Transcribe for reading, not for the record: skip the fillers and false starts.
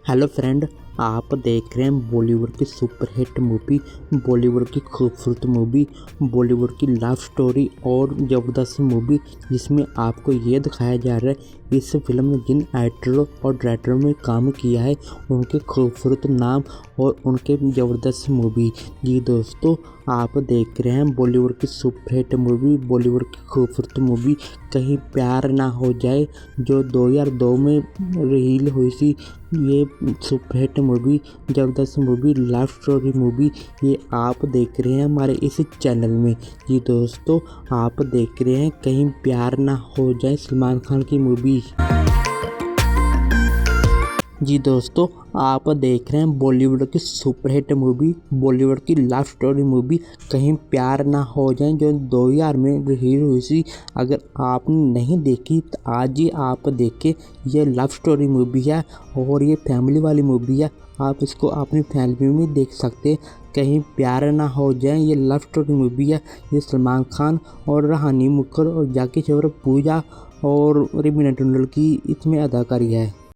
Hello friend, आप देख रहे हैं बॉलीवुड की सुपर हिट मूवी, बॉलीवुड की खूबसूरत मूवी, बॉलीवुड की लव स्टोरी और ज़बरदस्त मूवी, जिसमें आपको ये दिखाया जा रहा है इस फिल्म में जिन एक्टरों और डायरेक्टरों ने काम किया है उनके खूबसूरत नाम और उनके ज़बरदस्त मूवी। जी दोस्तों, आप देख रहे हैं बॉलीवुड की सुपर हिट मूवी, बॉलीवुड की खूबसूरत मूवी कहीं प्यार ना हो जाए, जो 2002 में रिलीज हुई थी। ये सुपर हिट मूवी, ज़बरदस्त मूवी, लव स्टोरी मूवी, ये आप देख रहे हैं हमारे इस चैनल में। जी दोस्तों, आप देख रहे हैं कहीं प्यार ना हो जाए, सलमान खान की मूवी। जी दोस्तों, आप देख रहे हैं बॉलीवुड की सुपर हिट मूवी, बॉलीवुड की लव स्टोरी मूवी कहीं प्यार ना हो जाए, जो 2000 में रिलीज हुई थी। अगर आपने नहीं देखी तो आज ही आप देखें। ये लव स्टोरी मूवी है और ये फैमिली वाली मूवी है। आप इसको अपनी फैमिली में देख सकते हैं। कहीं प्यार ना हो जाए, ये लव स्टोरी मूवी है। ये सलमान खान और रानी मुखर्जी और जैकी श्रॉफ, पूजा और रवीना टंडन की इसमें अदाकारी है।